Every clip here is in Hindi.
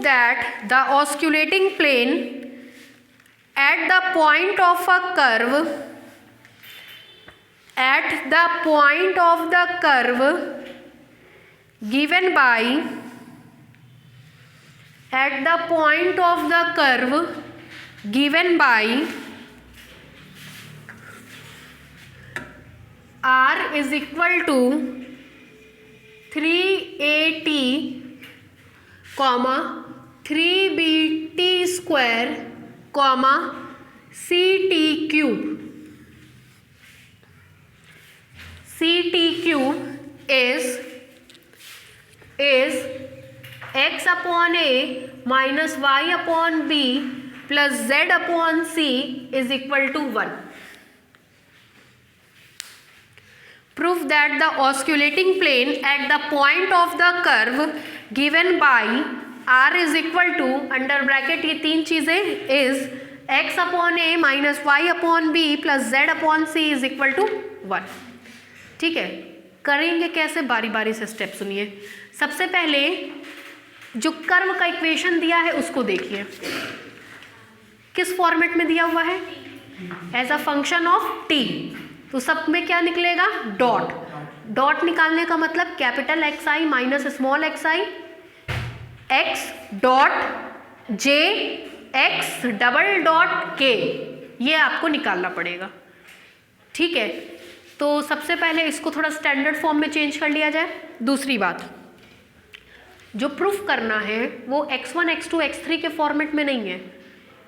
that the osculating plane at the point of a curve given by r is equal to 3at, 3bt square, ct cube. ct cube is x upon a minus y upon b plus z upon c is equal to 1. Prove that the osculating plane at the point of the curve given by r is equal to under bracket ये तीन चीज़ें is x upon a minus y upon b plus z upon c is equal to 1. ठीक है, करेंगे कैसे, बारी बारी से स्टेप सुनिए. सबसे पहले जो कर्व का इक्वेशन दिया है उसको देखिए. किस फॉर्मेट में दिया हुआ है? As a function of t. तो सब में क्या निकलेगा? डॉट. डॉट निकालने का मतलब capital X I minus small X I, X dot J X double dot के, ये आपको निकालना पड़ेगा. ठीक है, तो सबसे पहले इसको थोड़ा स्टैंडर्ड फॉर्म में चेंज कर लिया जाए. दूसरी बात, जो प्रूफ करना है वो x1 x2 x3 के फॉर्मेट में नहीं है,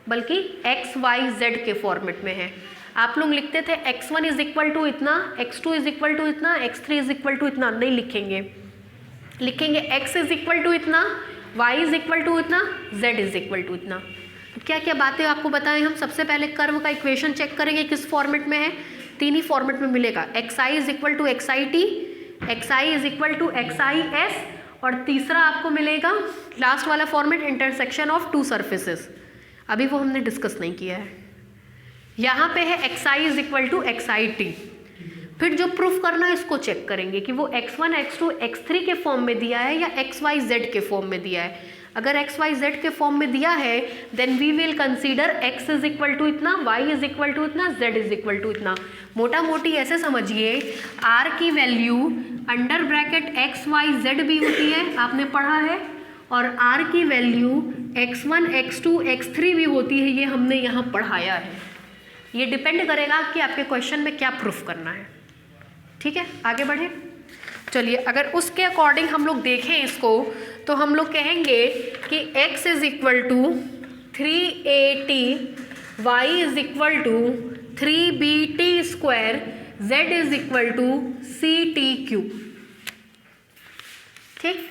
बल्कि x y z के फॉर्मेट में है. आप लोग लिखते थे x1 इज इक्वल टू इतना, x2 इज इक्वल टू इतना, x3 इज इक्वल टू इतना. नहीं लिखेंगे, लिखेंगे x इज इक्वल टू इतना, y इज इक्वल टू इतना, z इज इक्वल टू इतना. तो क्या क्या बातें आपको बताएं हम. सबसे पहले कर्व का इक्वेशन चेक करेंगे किस फॉर्मेट में है. तीन ही फॉर्मेट में मिलेगा. xi is equal to xit, xi is equal to xis, और तीसरा आपको मिलेगा लास्ट वाला format intersection of two surfaces. अभी वो हमने डिस्कस नहीं किया है. यहाँ पे है xi is equal to xit. फिर जो प्रूफ करना है इसको चेक करेंगे कि वो x1 x2 x3 के फॉर्म में दिया है या xyz के फॉर्म में दिया है. अगर xyz के फॉर्म में दिया है then we will consider x is equal to इतना, y इज इक्वल टू इतना, z इज इक्वल टू इतना. मोटा मोटी ऐसे समझिए, r की value under bracket x y z भी होती है, आपने पढ़ा है, और r की वैल्यू x1 x2 x3 भी होती है, ये हमने यहाँ पढ़ाया है. ये डिपेंड करेगा कि आपके क्वेश्चन में क्या प्रूफ करना है. ठीक है, आगे बढ़े. चलिए, अगर उसके अकॉर्डिंग हम लोग देखें इसको, तो हम लोग कहेंगे कि x is equal to 3at, y is equal to 3bt square, z is equal to ct cube. ठीक,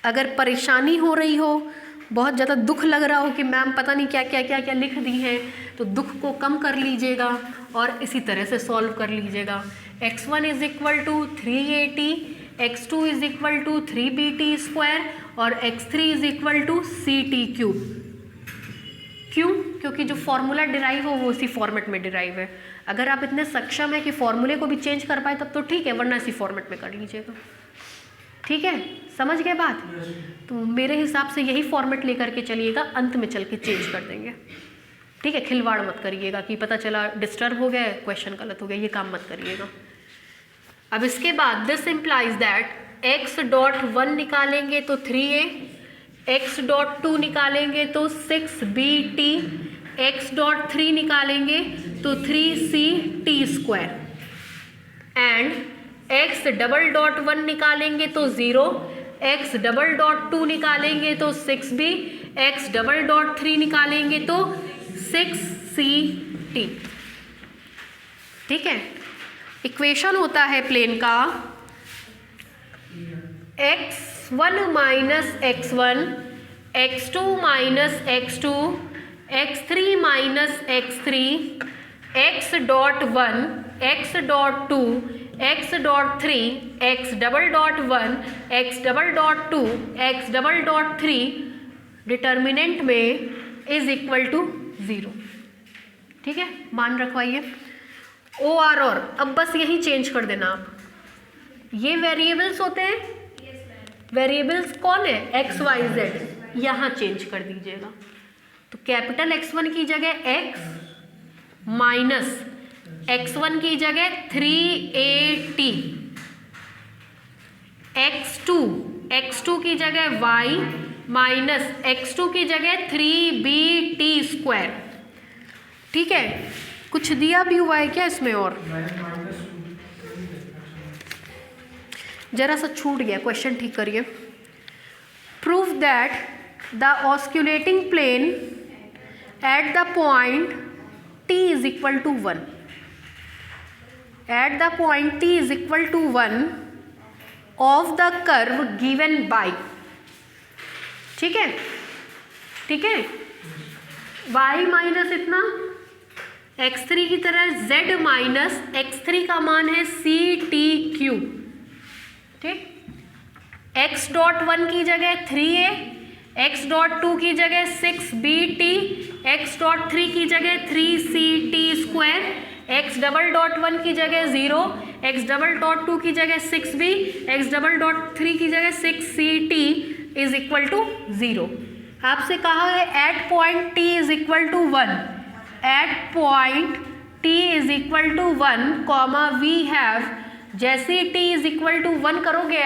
अगर परेशानी हो रही हो, बहुत ज़्यादा दुख लग रहा हो कि मैम पता नहीं क्या क्या क्या क्या लिख दी हैं, तो दुख को कम कर लीजिएगा और इसी तरह से सॉल्व कर लीजिएगा. x1 is equal to 3at, x2 is equal to 3bt square, और x3 is equal to ct cube. क्यों? क्योंकि जो फॉर्मूला डिराइव हो वो इसी फॉर्मेट में डिराइव है. अगर आप इतने सक्षम है कि फॉर्मूले को भी चेंज कर पाए तब तो ठीक है, वरना इसी फॉर्मेट में कर लीजिएगा. ठीक है, समझ गए बात. तो मेरे हिसाब से यही फॉर्मेट लेकर के चलिएगा, अंत में चल के चेंज कर देंगे. ठीक है, खिलवाड़ मत करिएगा कि पता चला डिस्टर्ब हो गया, क्वेश्चन गलत हो गया, ये काम मत करिएगा. अब इसके बाद this implies that x dot 1 निकालेंगे तो 3a, x डॉट 2 निकालेंगे तो 6bt, x डॉट 3 निकालेंगे तो 3ct square, and x double dot 1 निकालेंगे तो 0, x डबल डॉट 2 निकालेंगे तो 6b, x डबल डॉट 3 निकालेंगे तो 6ct. ठीक है, इक्वेशन होता है प्लेन का x1 minus x1, x2 minus x2, x3 minus x3, x dot 1, x dot 2, x dot 3, x double dot 1, x double dot 2, x double dot 3 determinant में इज इक्वल टू 0. ठीक है, मान रखवाइए ओ आर. और अब बस यही चेंज कर देना आप. ये वेरिएबल्स होते हैं. वेरिएबल्स कौन है? X y z. यहाँ चेंज कर दीजिएगा। तो कैपिटल X1 की जगह x माइनस x1 की जगह 3AT, x2 की जगह y माइनस x2 की जगह 3BT स्क्वायर। ठीक है, कुछ दिया भी हुआ है क्या इसमें? और जरा सा छूट गया, क्वेश्चन ठीक करिए। Prove that the osculating plane at the point t is equal to 1, at the point t is equal to 1 of the curve given by, ठीक है, ठीक है, y माइनस इतना x3 की तरह z माइनस x3 का मान है CTQ, ठीक, x डॉट 1 की जगह 3a, x डॉट 2 की जगह 6BT, x डॉट 3 की जगह 3CT square, x double dot 1 की जगह 0, x डबल डॉट 2 की जगह 6b, x डबल डॉट 3 की जगह 6CT इज इक्वल टू 0। आपसे कहा है at point t is equal to 1, at point t is equal to 1 comma we have, जैसे t इज इक्वल टू 1 करोगे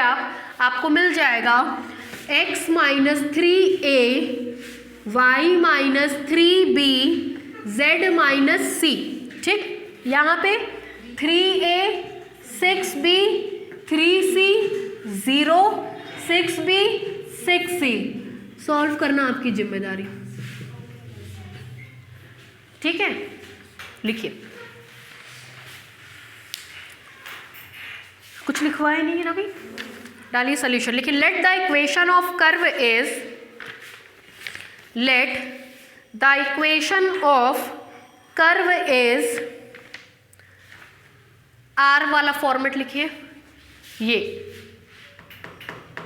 आपको मिल जाएगा x minus 3a, y minus 3b, z minus c, ठीक। यहाँ पे 3a 6b 3c 0 6b 6c solve करना आपकी जिम्मेदारी, ठीक है। लिखिए, कुछ लिखवाया नहीं है ना भाई, डालिए सॉल्यूशन। लिखिए, let the equation of curve is, let the equation of curve is, r वाला फॉर्मेट लिखिए, ये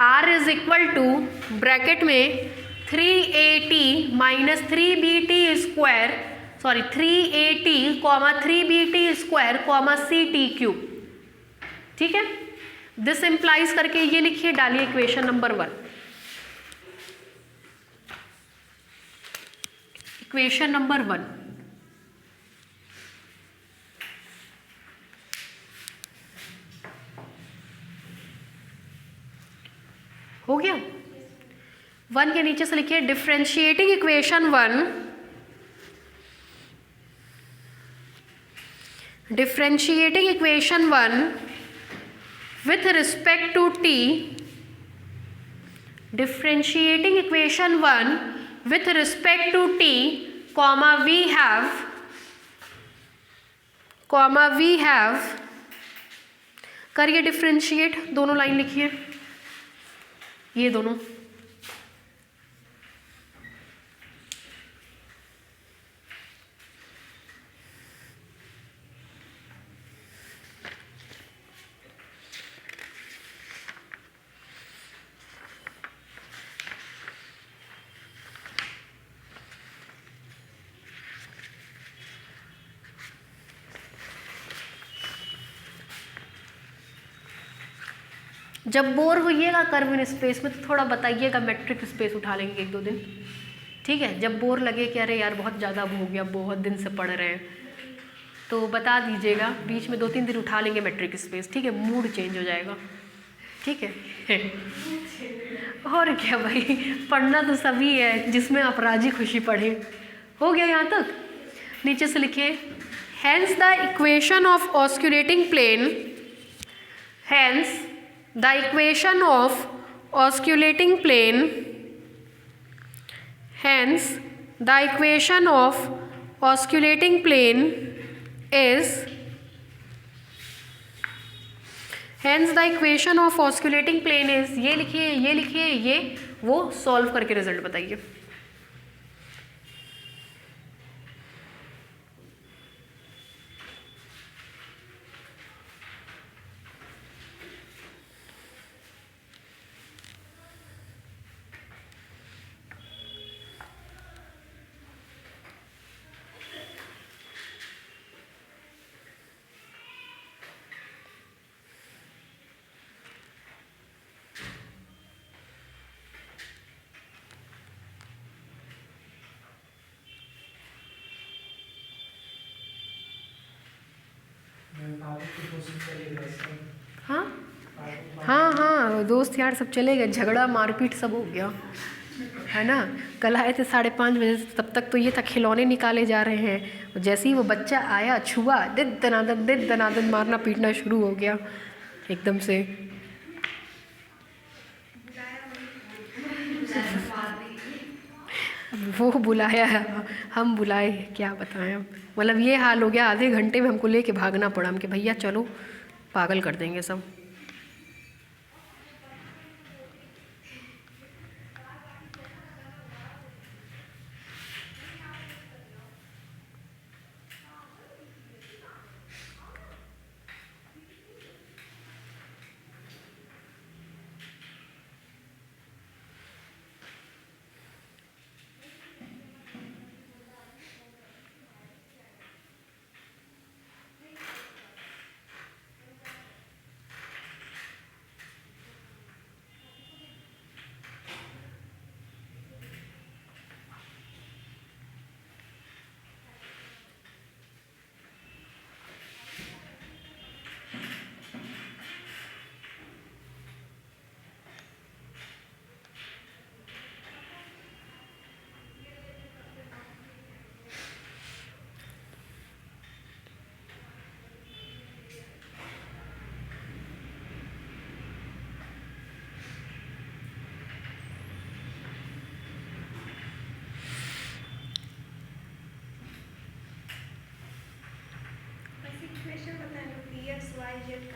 r is equal to bracket में 3AT minus 3BT square, sorry 3AT comma 3BT square comma CTQ, ठीक है। दिस इंप्लाइज करके ये लिखिए, डालिए इक्वेशन नंबर 1, इक्वेशन नंबर 1, हो गया। 1 के नीचे से लिखिए differentiating equation 1, differentiating equation 1 with respect to t, differentiating equation 1 with respect to t, comma we have, करिए डिफ्रेंशिएट, दोनों लाइन लिखिए, ये दोनों, जब बोर होइएगा कर्व इन स्पेस में तो थोड़ा बताइएगा, मैट्रिक स्पेस उठा लेंगे 1-2 दिन, ठीक है। जब बोर लगे कि अरे यार बहुत ज़्यादा हो गया, बहुत दिन से पढ़ रहे हैं, तो बता दीजिएगा, बीच में 2-3 दिन उठा लेंगे मैट्रिक स्पेस, ठीक है, मूड चेंज हो जाएगा, ठीक है। और क्या भाई, पढ़ना तो सभी है, जिसमें आप राजी खुशी पढ़ें। हो गया यहाँ तक? नीचे से लिखिए, hence the equation of osculating plane, hence the equation of osculating plane, hence the equation of osculating plane is, hence the equation of osculating plane is, ये लिखिए, ये लिखिए, ये वो सॉल्व करके रिजल्ट बताइए। हाँ हाँ हाँ, दोस्त यार सब चले गए, झगड़ा मारपीट सब हो गया है ना। कल आए थे 5:30 बजे, तब तक तो ये था खिलौने निकाले जा रहे हैं, जैसे ही वो बच्चा आया छुआ, दिद दनादन मारना पीटना शुरू हो गया एकदम से। वो बुलाया है, हम बुलाए, क्या बताएं हम। मतलब ये हाल हो गया, आधे घंटे में हमको लेके भागना पड़ा, हम कि भैया चलो, पागल कर देंगे सब।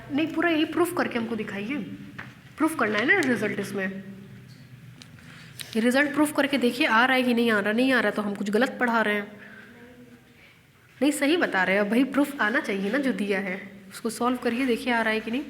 नहीं, पूरा यही प्रूफ करके हमको दिखाइए, प्रूफ करना है ना रिजल्ट इसमें। ये रिजल्ट प्रूफ करके देखिए आ रहा है कि नहीं आ रहा। नहीं आ रहा तो हम कुछ गलत पढ़ा रहे हैं। नहीं, सही बता रहे हैं भाई, प्रूफ आना चाहिए ना, जो दिया है उसको सॉल्व करिए, देखिए आ रहा है कि नहीं।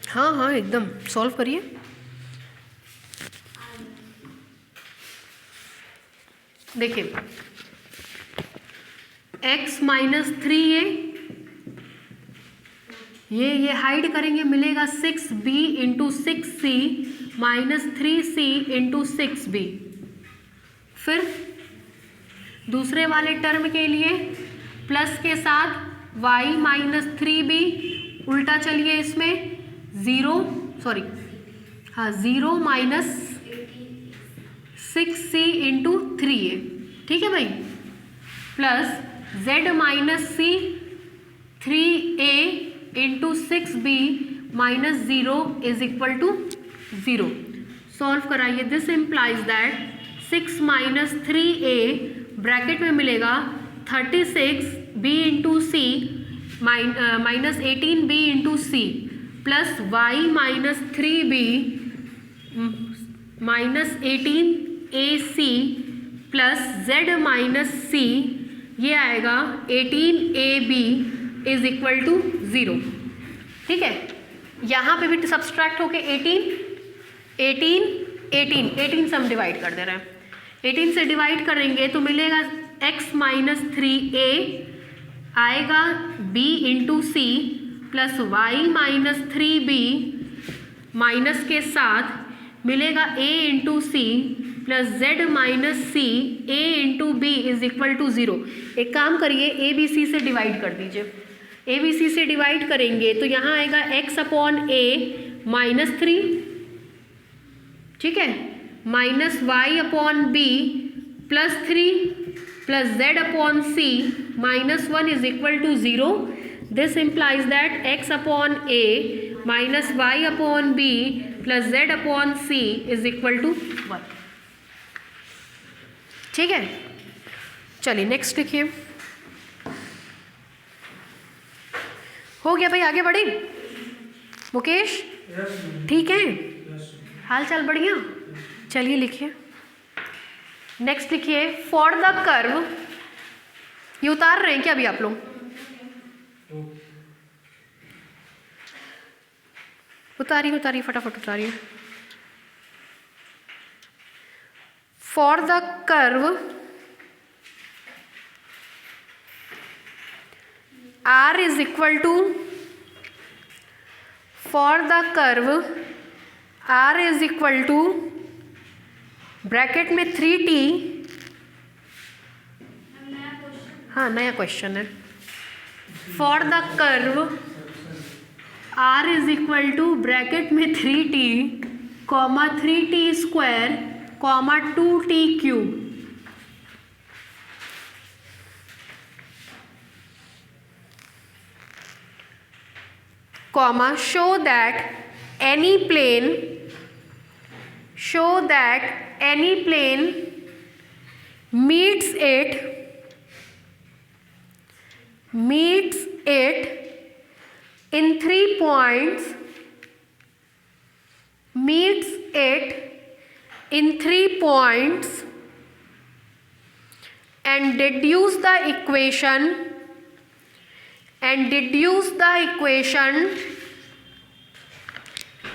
हाँ हाँ, एकदम सॉल्व करिए। देखिए x -3a, ये हाइड करेंगे, मिलेगा 6b into 6c minus 3c into 6b। फिर दूसरे वाले टर्म के लिए प्लस के साथ y -3b, उल्टा चलिए इसमें 0 माइनस 6c इंटू 3a, ठीक है भाई, plus z -c 3a into 6b minus 0 is equal to 0। Solve कराइए। This implies that 6 minus 3a bracket में मिलेगा 36b into C minus 18b into C plus y minus 3b minus 18ac plus z minus c, ये आएगा 18ab इज इक्वल टू 0। ठीक है, यहाँ पे भी सब्सट्रैक्ट होके 18 से हम डिवाइड कर दे रहे हैं। 18 से डिवाइड करेंगे तो मिलेगा x माइनस 3a आएगा b into C plus y minus 3b minus के साथ मिलेगा a into C plus z minus C a into B is equal to 0। एक काम करिए, a b c से डिवाइड कर दीजिए। a b c से डिवाइड करेंगे तो यहाँ आएगा x अपॉन a माइनस 3, ठीक है, minus y upon b plus 3 plus z upon c minus 1 is equal to 0। This implies that x upon a minus Y upon B plus Z upon C is equal to 1। ठीक है, चलिए नेक्स्ट लिखिए। हो गया भाई, आगे बढ़े मुकेश? ठीक है, हाल चाल बढ़िया। चलिए लिखिए, नेक्स्ट लिखिए। फॉर द कर्व, ये उतार रहे हैं क्या अभी आप लोग? उतारिए उतारिए, फटाफट उतारिए। For the curve R is equal to, for the curve R is equal to bracket में 3t, हाँ नया क्वेश्चन है। For the curve R is equal to bracket में 3t comma 3t square comma 2t cube, comma show that any plane meets it in 3 points, and deduce the equation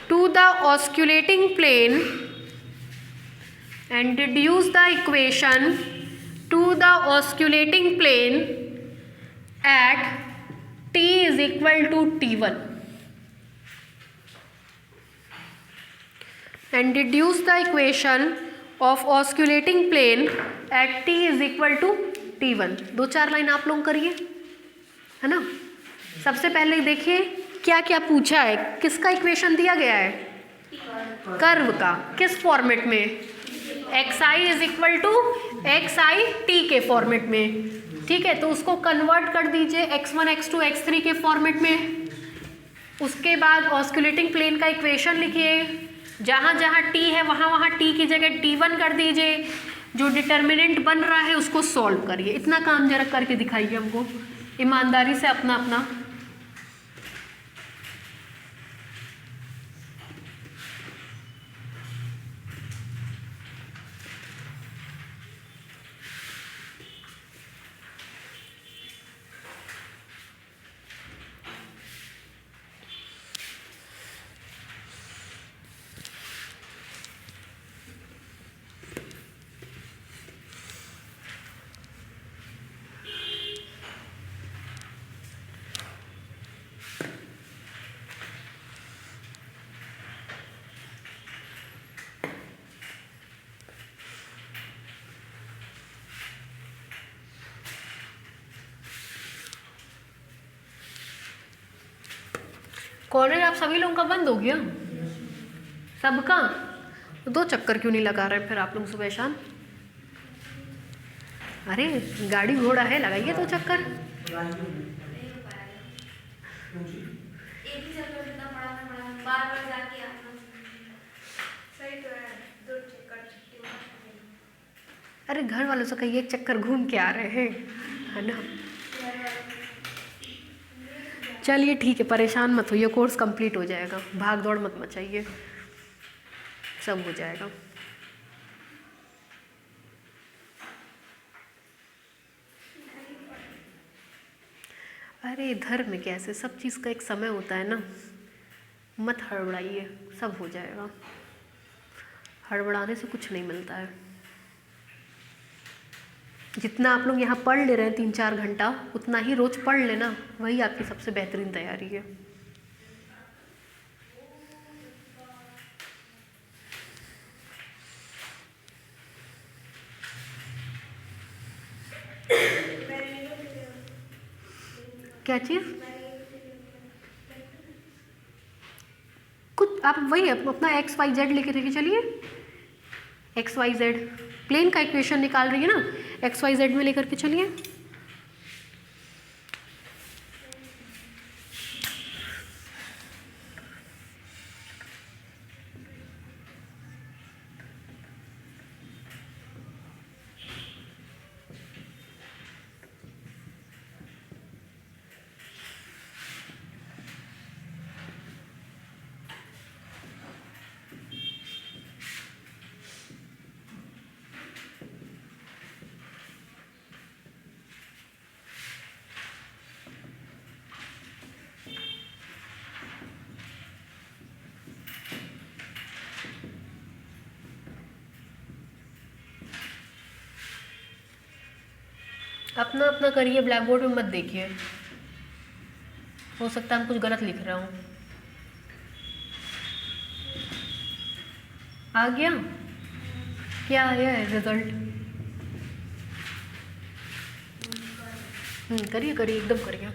to the osculating plane, at t is equal to t1, and deduce the equation of osculating plane at t is equal to t1। 2-4 line आप लोग करिए, है ना। सबसे पहले देखिए क्या क्या पूछा है, किसका इक्वेशन दिया गया है? कर्व का। किस फॉर्मेट में? xi is equal to xi t के फॉर्मेट में। ठीक है, तो उसको कन्वर्ट कर दीजिए x1 x2 x3 के फॉर्मेट में। उसके बाद ऑस्कुलेटिंग प्लेन का इक्वेशन लिखिए, जहाँ जहाँ t है वहाँ वहाँ t की जगह t1 कर दीजिए। जो डिटर्मिनेंट बन रहा है उसको सॉल्व करिए। इतना काम जरा करके दिखाइए हमको ईमानदारी से, अपना अपना। कॉलेज आप सभी लोगों का बंद हो गया? सबका? 2 चक्कर क्यों नहीं लगा रहे फिर आप लोग सुबह शाम? अरे गाड़ी घोड़ा है, लगाइए 2 चक्कर। अरे घर वालों से कहिए 1 चक्कर घूम के आ रहे हैं, है ना। चलिए ठीक है, परेशान मत होइए, कोर्स कंप्लीट हो जाएगा, भाग दौड़ मत मचाइए, सब हो जाएगा। अरे धर्म में कैसे, सब चीज़ का एक समय होता है ना, मत हड़बड़ाइए, सब हो जाएगा। हड़बड़ाने से कुछ नहीं मिलता है। जितना आप लोग यहाँ पढ़ ले रहे हैं 3-4 घंटा, उतना ही रोज़ पढ़ लेना, वही आपकी सबसे बेहतरीन तैयारी है। क्या चीज़? कुछ आप वही अपना XYZ लेके देखिए। चलिए XYZ प्लेन का इक्वेशन निकाल रही है ना, XYZ में लेकर के चलिए। अपना अपना करिए, ब्लैक बोर्ड में मत देखिए, हो सकता है हम कुछ गलत लिख रहा हूँ। आ गया? क्या आया है रिजल्ट? करिए करिए, एकदम करिए।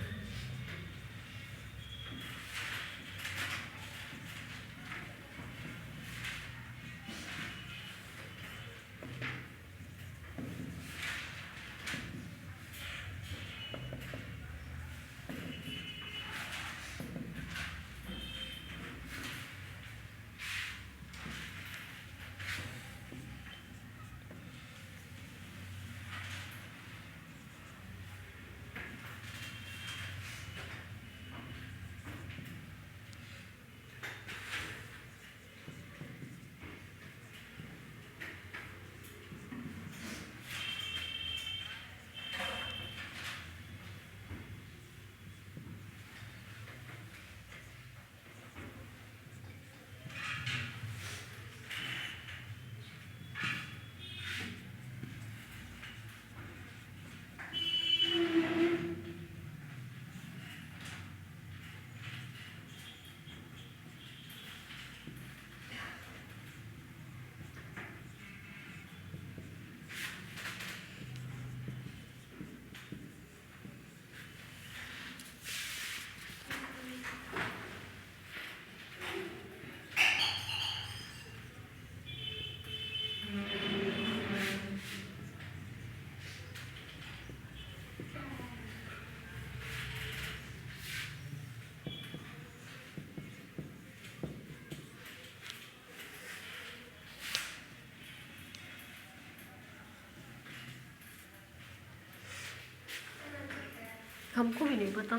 हमको भी नहीं पता।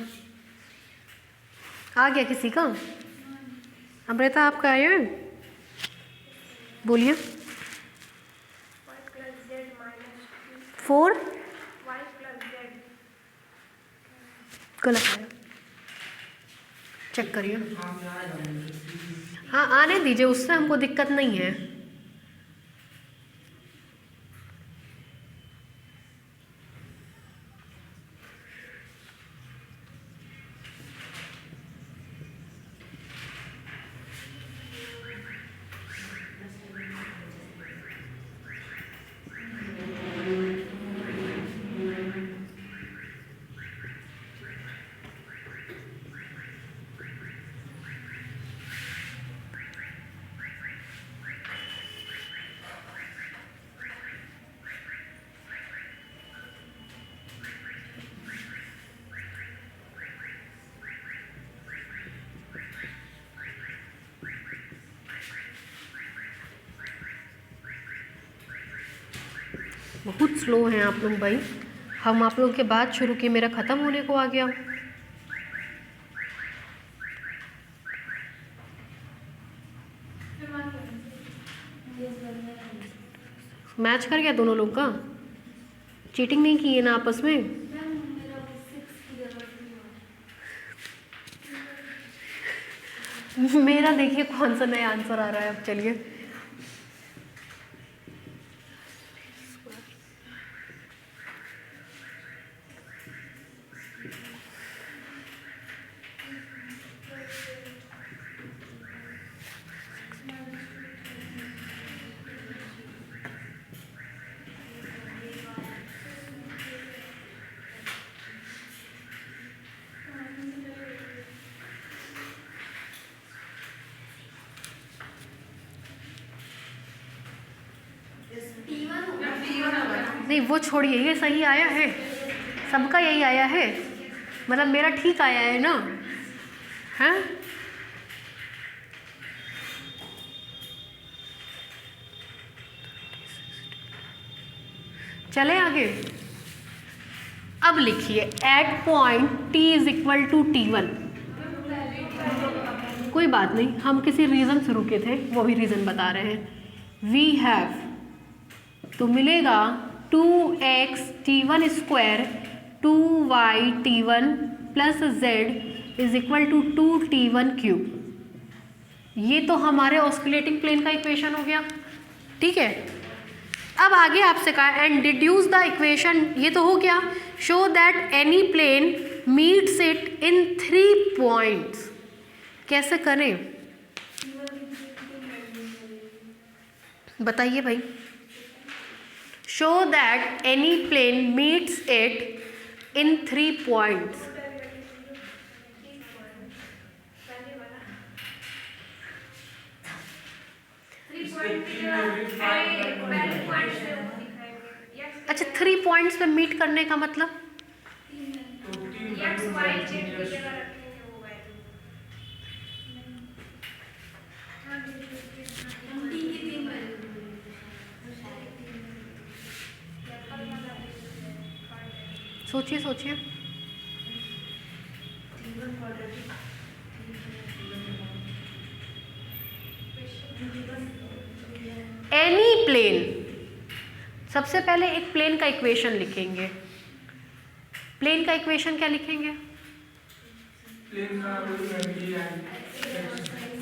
आ गया किसी का? अमृता आपका आया है? बोलिए। 4 गलत है, चेक करिए। हाँ आने दीजिए, उससे हमको दिक्कत नहीं है। बहुत स्लो हैं आप लोग भाई, हम आप लोगों के बाद शुरू किए, मेरा ख़त्म होने को आ गया। मैच कर गया दोनों लोग का? चीटिंग नहीं की है ना आपस में? मेरा देखिए कौन सा नया आंसर आ रहा है। अब चलिए, नहीं वो छोड़िए, ये सही आया है, सबका यही आया है, मतलब मेरा ठीक आया है ना? हाँ चले आगे। अब लिखिए at point t is equal to T1। कोई बात नहीं, हम किसी रीज़न से रुके थे, वो भी रीज़न बता रहे हैं। वी हैव, तो मिलेगा 2x T1 square 2y T1 plus z is equal to 2T1 cube. ये तो हमारे ऑस्किलेटिंग प्लेन का इक्वेशन हो गया, ठीक है। अब आगे आपसे कहा एंड डिड्यूस द इक्वेशन, ये तो हो गया। Show that any plane meets it in 3 points. कैसे करें बताइए भाई। Show that any plane meets it in 3 points. अच्छा 3 पॉइंट्स पे मीट करने का मतलब सोचिए सोचिए। एनी प्लेन, सबसे पहले एक प्लेन का इक्वेशन लिखेंगे। प्लेन का इक्वेशन क्या लिखेंगे?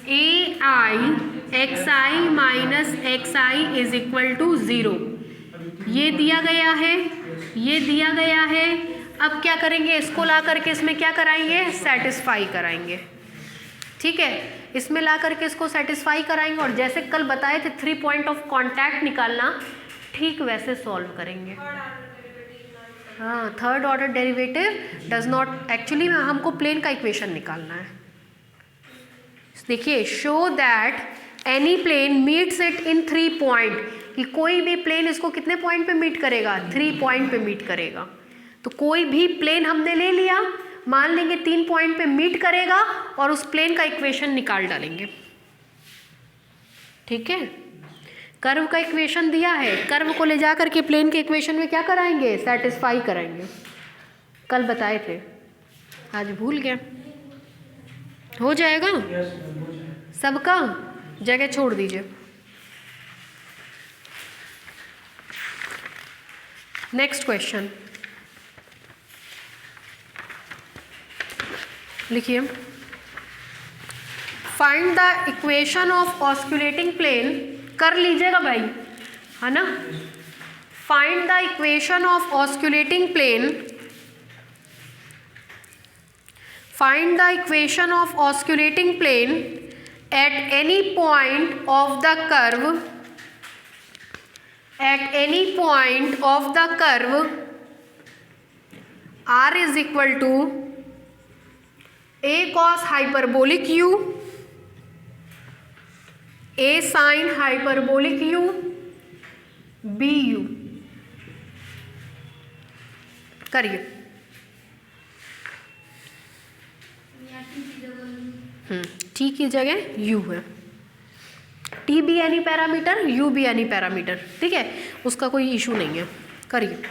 A I X I minus X I is equal to 0। ये दिया गया है, ये दिया गया है। अब क्या करेंगे, इसको ला करके इसमें क्या कराएंगे, सेटिस्फाई कराएंगे। ठीक है, इसमें ला करके इसको सेटिस्फाई कराएंगे और जैसे कल बताए थे 3 पॉइंट ऑफ कांटेक्ट निकालना, ठीक वैसे सॉल्व करेंगे। हाँ, third order derivative does not, actually में हमको प्लेन का इक्वेशन निकालना है। देखिए, show that any plane meets it in 3 point, कि कोई भी प्लेन इसको कितने पॉइंट पे मीट करेगा, 3 पॉइंट पे मीट करेगा। तो कोई भी प्लेन हमने ले लिया, मान लेंगे 3 पॉइंट पे मीट करेगा और उस प्लेन का इक्वेशन निकाल डालेंगे। ठीक है, कर्व का इक्वेशन दिया है, कर्व को ले जा करके प्लेन के इक्वेशन में क्या कराएंगे, सेटिस्फाई कराएंगे। कल बताए थे, आज भूल गया। हो जाएगा सबका, जगह छोड़ दीजिए। नेक्स्ट क्वेश्चन लिखिए। Find the equation of osculating plane, कर लीजिएगा भाई, है ना। Find the equation of osculating plane, find the equation of osculating plane at any point of the curve, at any point of the curve r is equal to a cos hyperbolic u, a sin hyperbolic u, b u। करिए। t की जगह u है, t भी एनी पैरामीटर, u भी एनी पैरामीटर, ठीक है, उसका कोई इशू नहीं है। करिए।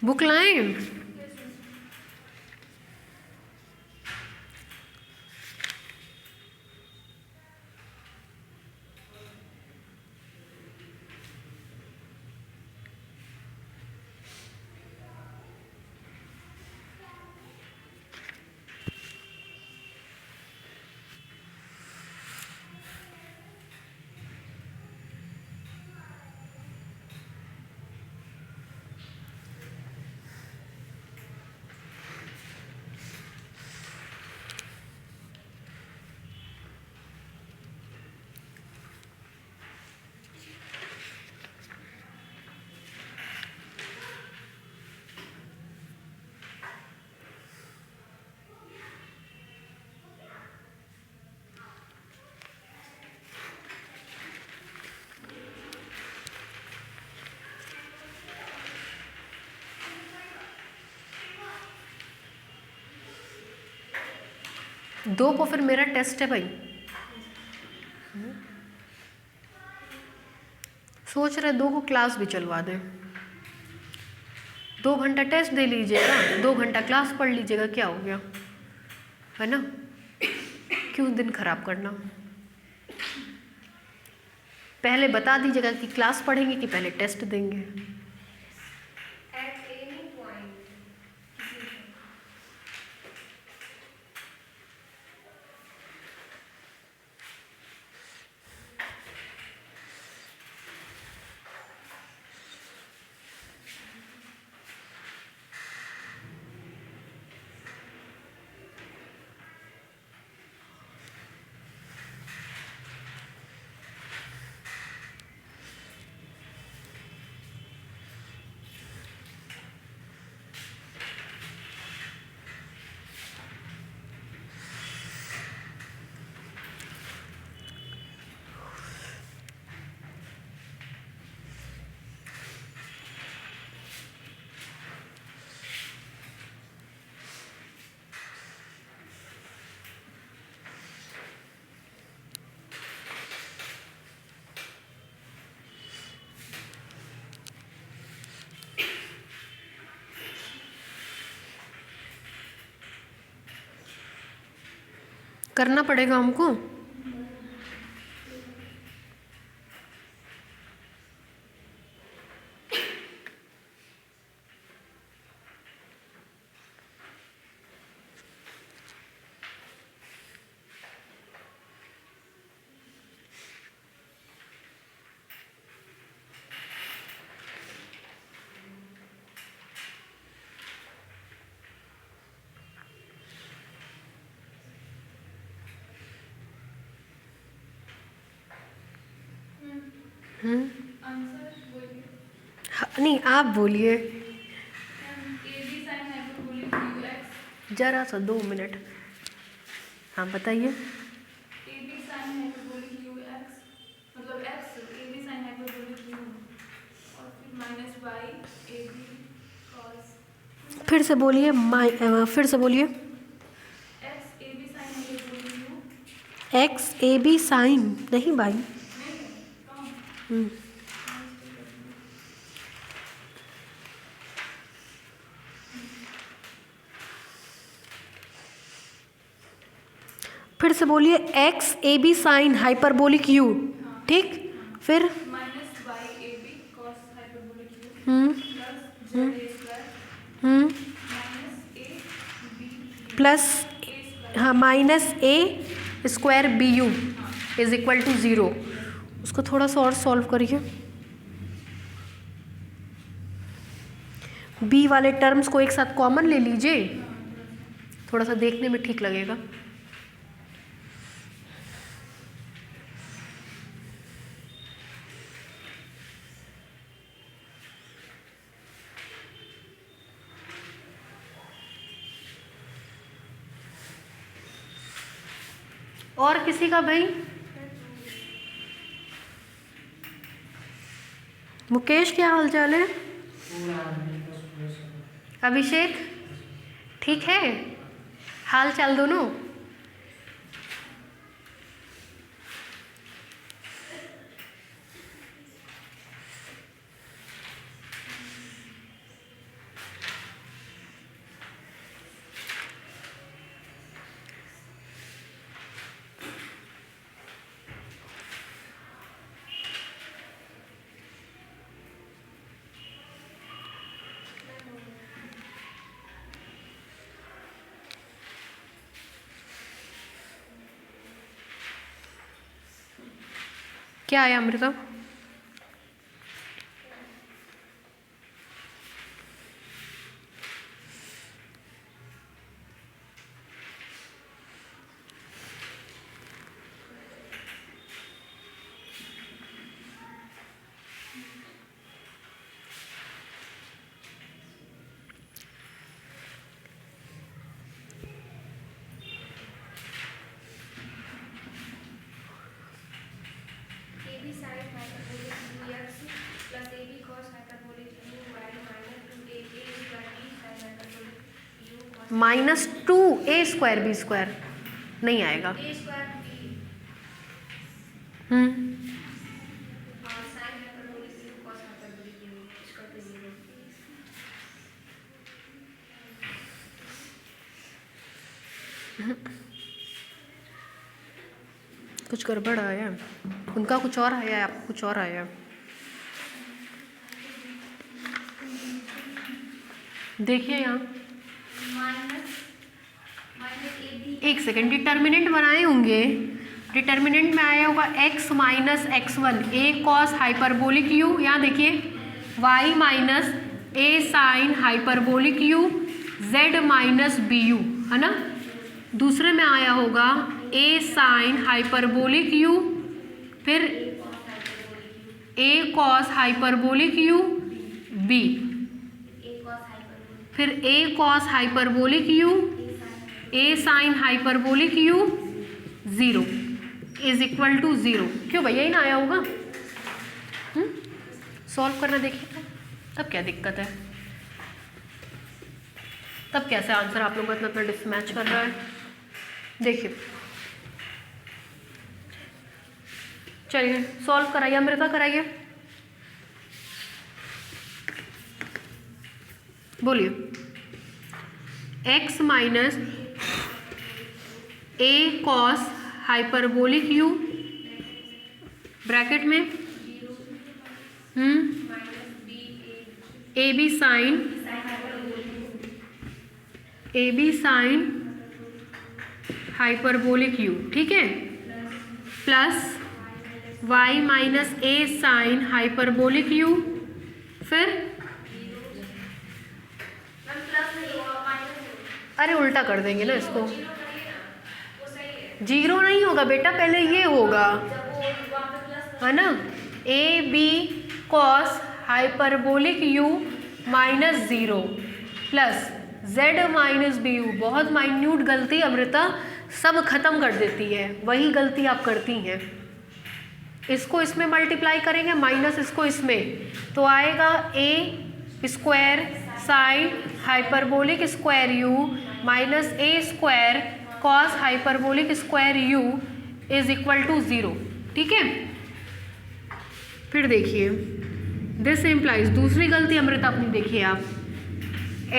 बुक लाएं? 2 को फिर मेरा टेस्ट है भाई। सोच रहे 2 को क्लास भी चलवा दें, 2 घंटा टेस्ट दे लीजिएगा, 2 घंटा क्लास पढ़ लीजिएगा, क्या हो गया, है ना? क्यों दिन खराब करना? पहले बता दीजिएगा कि क्लास पढ़ेंगे कि पहले टेस्ट देंगे। करना पड़ेगा हमको। नहीं, आप बोलिए जरा सा 2 मिनट। हाँ बताइए। फिर से बोलिए, फिर से बोलिए। एक्स ए बी साइन नहीं भाई। फिर से बोलिए, X A B sine hyperbolic U, ठीक? फिर प्लस, हाँ, minus A square B U is equal to 0। उसको थोड़ा सा और सॉल्व करिए। बी वाले टर्म्स को एक साथ कॉमन ले लीजिए, थोड़ा सा देखने में ठीक लगेगा। और किसी का भाई? मुकेश, क्या हाल चाल है? अभिषेक, ठीक है? हाल चाल दोनों? क्या आया अमृता? -2a² b²। नहीं आएगा। कुछ गड़बड़ आया, उनका कुछ और आया है, आपको कुछ और आया। देखिए यहाँ एक सेकेंड, डिटर्मिनेंट बनाए होंगे, डिटर्मिनेंट में आया होगा x minus x1 a cos hyperbolic u, यहाँ देखिए y minus a sine hyperbolic u z minus B U, है ना। दूसरे में आया होगा a साइन हाइपरबोलिक u, फिर a cos hyperbolic u b, फिर a cos hyperbolic u a sine hyperbolic u 0 is equal to 0। क्यों भैया ही ना आया होगा? सॉल्व करना देखिए तब क्या दिक्कत है, तब कैसे आंसर आप लोगों का इतना डिसमैच कर रहा है। देखिए चलिए सॉल्व कराइए, अमृता कराइए, बोलिए। x minus a cos hyperbolic u bracket में ab साइन हाइपरबोलिक u, ठीक है, plus y minus a sine hyperbolic u, फिर अरे उल्टा कर देंगे ना इसको, 0 नहीं होगा बेटा, पहले ये होगा, है ना, A B cos hyperbolic u minus 0 plus z minus B U. बहुत माइन्यूट गलती अमृता सब खत्म कर देती है, वही गलती आप करती हैं। इसको इसमें मल्टीप्लाई करेंगे, माइनस इसको इसमें, तो आएगा a square sine hyperbolic square u minus a square cos hyperbolic square u is equal to 0, ठीक है। फिर देखिए दिस इम्प्लाइज, दूसरी गलती अमृता अपनी देखिए आप,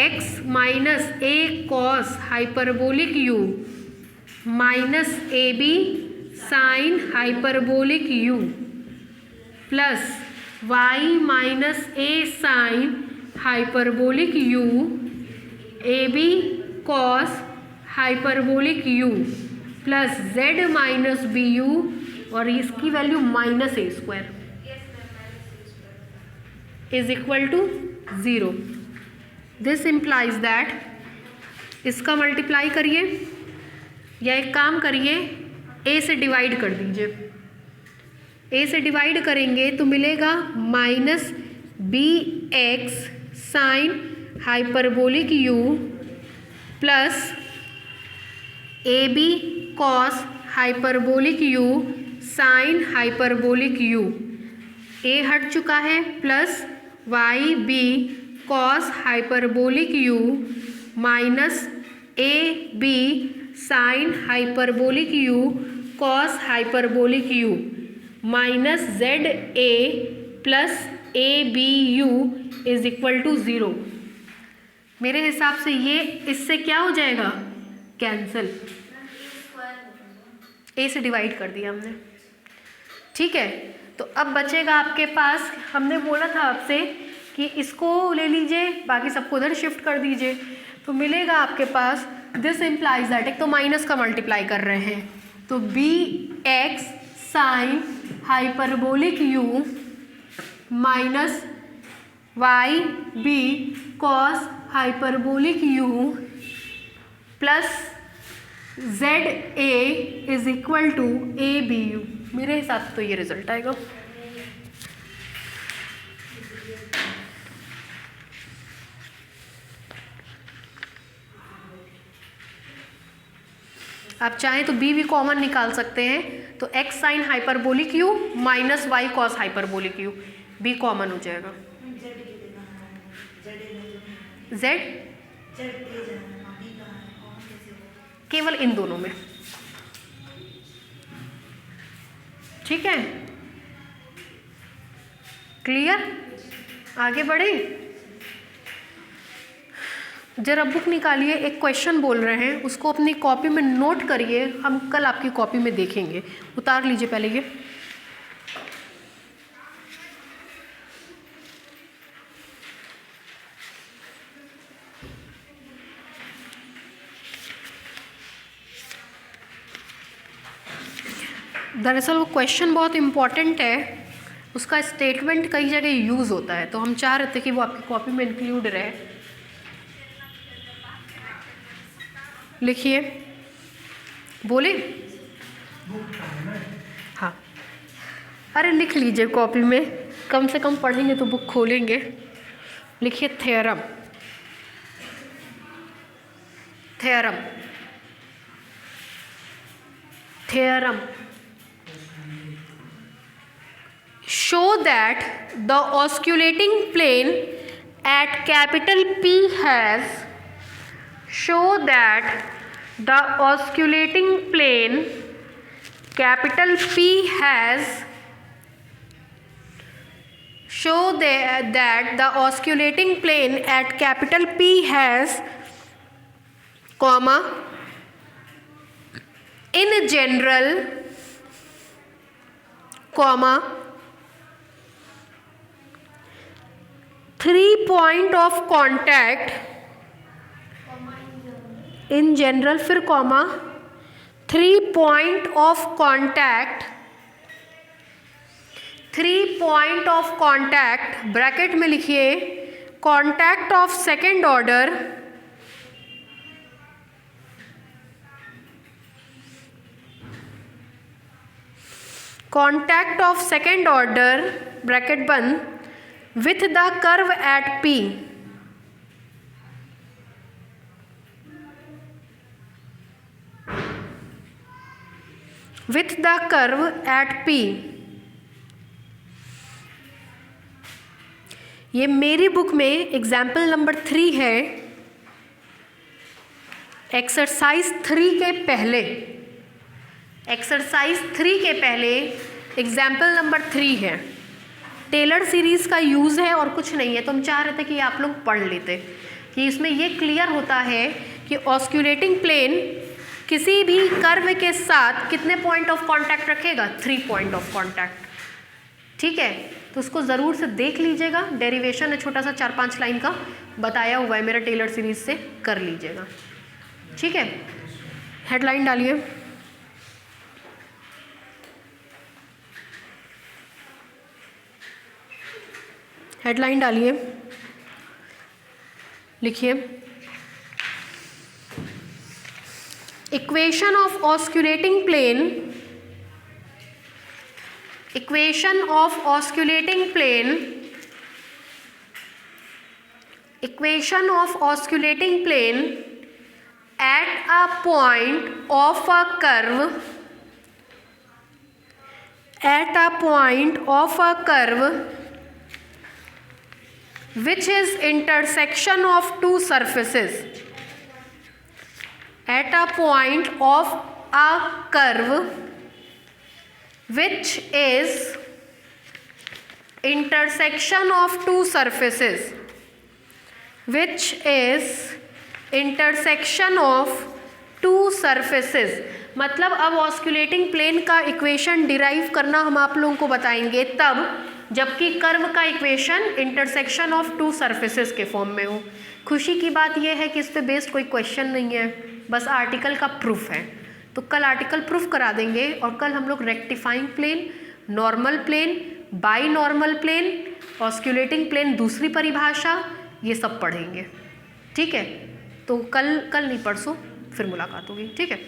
x minus a cos hyperbolic u minus A B sine hyperbolic u plus y minus a sine hyperbolic u A B cos hyperbolic u plus z minus B U, और इसकी value minus A square is equal to 0। This implies that, इसका मल्टीप्लाई करिए या एक काम करिए a से डिवाइड कर दीजिए, a से डिवाइड करेंगे तो मिलेगा minus B X sine hyperbolic u plus A B cos hyperbolic u sine hyperbolic u, a हट चुका है, plus Y B cos hyperbolic u minus A B sine hyperbolic u cos hyperbolic u minus Z A plus A B U is equal to 0। मेरे हिसाब से ये इससे क्या हो जाएगा, कैंसिल, ए से डिवाइड कर दिया हमने, ठीक है। तो अब बचेगा आपके पास, हमने बोला था आपसे कि इसको ले लीजिए, बाकी सबको उधर शिफ्ट कर दीजिए, तो मिलेगा आपके पास, दिस इम्प्लाइज दैट, एक तो माइनस का मल्टीप्लाई कर रहे हैं, तो B X sine hyperbolic u minus Y B cos hyperbolic u plus Z A is equal to A B U. मेरे हिसाब से तो ये रिजल्ट आएगा। आप चाहें तो बी भी कॉमन निकाल सकते हैं, तो X sine hyperbolic U minus Y cos hyperbolic U, B common हो जाएगा। जेड केवल इन दोनों में, ठीक है, क्लियर? आगे बढ़े, जरा बुक निकालिए, एक क्वेश्चन बोल रहे हैं, उसको अपनी कॉपी में नोट करिए, हम कल आपकी कॉपी में देखेंगे। उतार लीजिए पहले ये। दरअसल वो क्वेश्चन बहुत इम्पॉर्टेंट है, उसका स्टेटमेंट कई जगह यूज़ होता है, तो हम चाह रहे थे कि वो आपकी कॉपी में इंक्लूड रहे। लिखिए, बोले? हाँ, अरे लिख लीजिए कॉपी में, कम से कम पढ़ेंगे तो बुक खोलेंगे। लिखिए theorem, theorem, theorem. Show that the osculating plane at capital P has osculating plane capital P has that the osculating plane at capital P has comma in general comma 3 point of contact in general, फिर comma 3 point of contact, 3 point of contact bracket में लिखिए contact of second order bracket बंद with the curve at P, with the curve at P। ये मेरी बुक में एग्जाम्पल नंबर 3 है, एक्सरसाइज 3 के पहले, एक्सरसाइज 3 के पहले एग्जाम्पल नंबर 3 है। टेलर सीरीज़ का यूज़ है और कुछ नहीं है, तो हम चाह रहे थे कि आप लोग पढ़ लेते कि इसमें ये क्लियर होता है कि ऑस्क्यूलेटिंग प्लेन किसी भी कर्व के साथ कितने पॉइंट ऑफ कांटेक्ट रखेगा, 3 पॉइंट ऑफ कांटेक्ट। ठीक है, तो उसको ज़रूर से देख लीजिएगा, डेरिवेशन है छोटा सा 4-5 लाइन का बताया हुआ है मेरा टेलर सीरीज़ से, कर लीजिएगा। ठीक है, हेडलाइन डालिए। हेडलाइन डालिए, लिखिए equation of osculating plane, equation of osculating plane, equation of osculating plane at a point of a curve, at a point of a curve which is intersection of two surfaces, at a point of a curve which is intersection of two surfaces, which is intersection of two surfaces। मतलब अब ऑस्क्यूलेटिंग प्लेन का इक्वेशन डिराइव करना हम आप लोगों को बताएंगे तब जबकि कर्व का इक्वेशन इंटरसेक्शन ऑफ 2 सरफेसेस के फॉर्म में हो। खुशी की बात यह है कि इस पे बेस्ड कोई क्वेश्चन नहीं है, बस आर्टिकल का प्रूफ है, तो कल आर्टिकल प्रूफ करा देंगे और कल हम लोग rectifying plane, normal plane, binormal plane, osculating plane दूसरी परिभाषा, ये सब पढ़ेंगे। ठीक है, तो कल नहीं परसों फिर मुलाकात होगी। ठीक है।